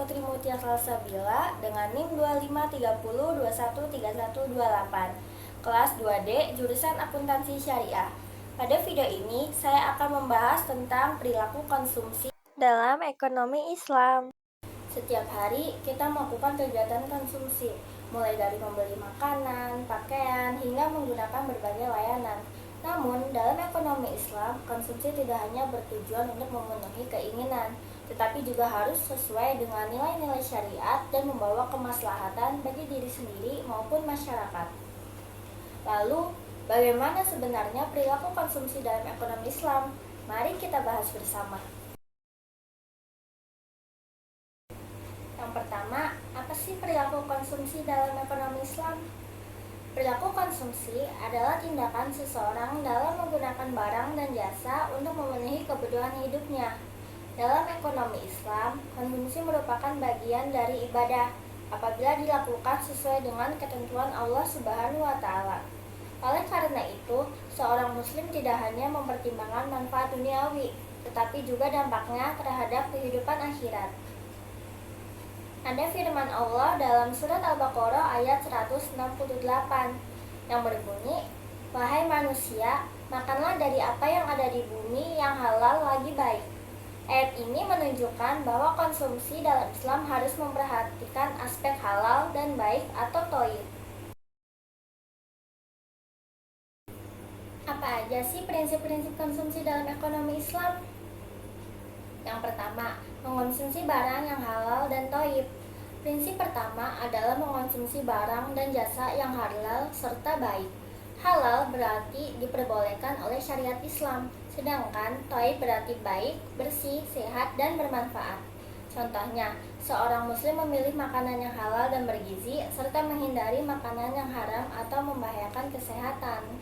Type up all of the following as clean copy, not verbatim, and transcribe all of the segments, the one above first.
Putri Mutia Salsabila dengan NIM 2530213128, kelas 2D jurusan Akuntansi Syariah. Pada video ini, saya akan membahas tentang perilaku konsumsi dalam ekonomi Islam. Setiap hari kita melakukan kegiatan konsumsi, mulai dari membeli makanan, pakaian, hingga menggunakan berbagai layanan. Namun, dalam ekonomi Islam, konsumsi tidak hanya bertujuan untuk memenuhi keinginan, tetapi juga harus sesuai dengan nilai-nilai syariat dan membawa kemaslahatan bagi diri sendiri maupun masyarakat. Lalu, bagaimana sebenarnya perilaku konsumsi dalam ekonomi Islam? Mari kita bahas bersama. Yang pertama, apa sih perilaku konsumsi dalam ekonomi Islam? Perilaku konsumsi adalah tindakan seseorang dalam menggunakan barang dan jasa untuk memenuhi kebutuhan hidupnya. Dalam ekonomi Islam, konsumsi merupakan bagian dari ibadah apabila dilakukan sesuai dengan ketentuan Allah Subhanahu wa Ta'ala. Oleh karena itu, seorang muslim tidak hanya mempertimbangkan manfaat duniawi, tetapi juga dampaknya terhadap kehidupan akhirat. Ada firman Allah dalam surat Al-Baqarah ayat 168 yang berbunyi, "Wahai manusia, makanlah dari apa yang ada di bumi yang halal lagi baik." Ayat ini menunjukkan bahwa konsumsi dalam Islam harus memperhatikan aspek halal dan baik atau thayyib. Apa aja sih prinsip-prinsip konsumsi dalam ekonomi Islam? Yang pertama, mengonsumsi barang yang halal dan thayyib. Prinsip pertama adalah mengonsumsi barang dan jasa yang halal serta baik. Halal berarti diperbolehkan oleh syariat Islam, sedangkan thayyib berarti baik, bersih, sehat, dan bermanfaat. Contohnya, seorang muslim memilih makanan yang halal dan bergizi, serta menghindari makanan yang haram atau membahayakan kesehatan.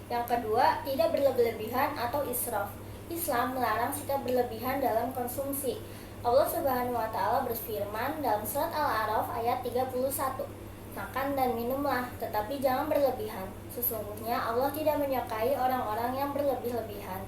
Yang kedua, tidak berlebihan atau israf. Islam melarang sikap berlebihan dalam konsumsi. Allah Subhanahu wa Ta'ala berfirman dalam surat Al-A'raf ayat 31, "Makan dan minumlah, tetapi jangan berlebihan. Sesungguhnya Allah tidak menyukai orang-orang yang berlebih-lebihan."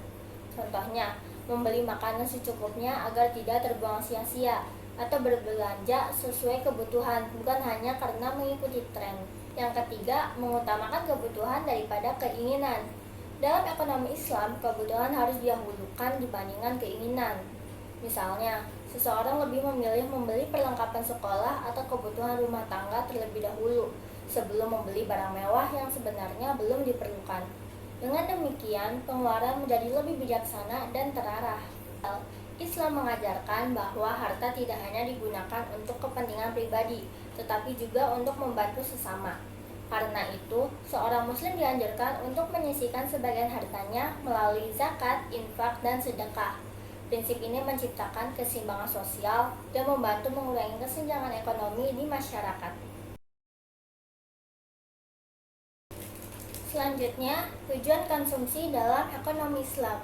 Contohnya, membeli makanan secukupnya agar tidak terbuang sia-sia, atau berbelanja sesuai kebutuhan, bukan hanya karena mengikuti tren. Yang ketiga, mengutamakan kebutuhan daripada keinginan. Dalam ekonomi Islam, kebutuhan harus didahulukan dibandingkan keinginan. Misalnya, seseorang lebih memilih membeli perlengkapan sekolah atau kebutuhan rumah tangga terlebih dahulu sebelum membeli barang mewah yang sebenarnya belum diperlukan. Dengan demikian, pengeluaran menjadi lebih bijaksana dan terarah. Islam mengajarkan bahwa harta tidak hanya digunakan untuk kepentingan pribadi, tetapi juga untuk membantu sesama. Karena itu, seorang muslim dianjurkan untuk menyisihkan sebagian hartanya melalui zakat, infak, dan sedekah. Prinsip ini menciptakan keseimbangan sosial dan membantu mengurangi kesenjangan ekonomi di masyarakat. Selanjutnya, tujuan konsumsi dalam ekonomi Islam.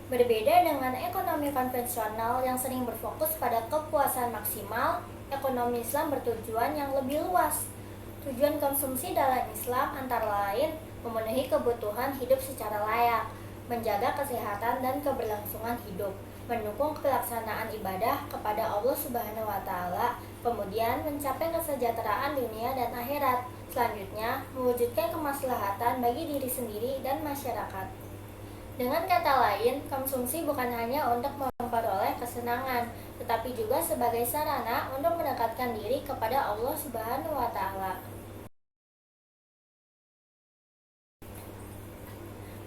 Berbeda dengan ekonomi konvensional yang sering berfokus pada kepuasan maksimal, ekonomi Islam bertujuan yang lebih luas. Tujuan konsumsi dalam Islam antara lain memenuhi kebutuhan hidup secara layak, menjaga kesehatan dan keberlangsungan hidup, mendukung pelaksanaan ibadah kepada Allah Subhanahu wa Ta'ala, kemudian mencapai kesejahteraan dunia dan akhirat, selanjutnya mewujudkan kemaslahatan bagi diri sendiri dan masyarakat. Dengan kata lain, konsumsi bukan hanya untuk memperoleh kesenangan, tetapi juga sebagai sarana untuk mendekatkan diri kepada Allah Subhanahu wa Ta'ala.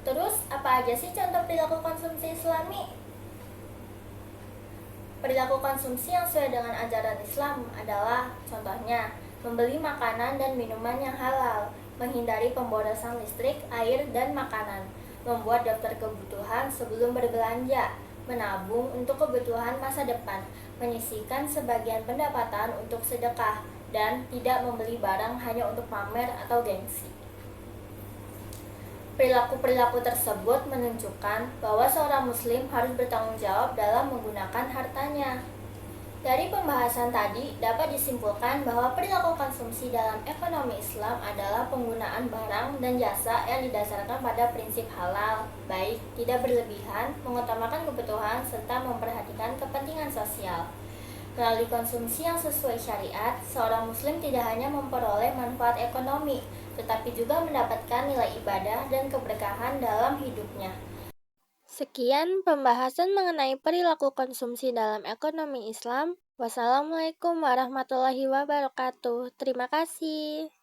Terus, apa aja sih contoh perilaku konsumsi Islami? Perilaku konsumsi yang sesuai dengan ajaran Islam adalah, contohnya, membeli makanan dan minuman yang halal, menghindari pemborosan listrik, air, dan makanan, membuat daftar kebutuhan sebelum berbelanja, menabung untuk kebutuhan masa depan, menyisihkan sebagian pendapatan untuk sedekah, dan tidak membeli barang hanya untuk pamer atau gengsi. Perilaku-perilaku tersebut menunjukkan bahwa seorang muslim harus bertanggung jawab dalam menggunakan hartanya. Dari pembahasan tadi dapat disimpulkan bahwa perilaku konsumsi dalam ekonomi Islam adalah penggunaan barang dan jasa yang didasarkan pada prinsip halal, baik, tidak berlebihan, mengutamakan kebutuhan, serta memperhatikan kepentingan sosial. Melalui konsumsi yang sesuai syariat, seorang muslim tidak hanya memperoleh manfaat ekonomi, tetapi juga mendapatkan nilai ibadah dan keberkahan dalam hidupnya. Sekian pembahasan mengenai perilaku konsumsi dalam ekonomi Islam. Wassalamualaikum warahmatullahi wabarakatuh. Terima kasih.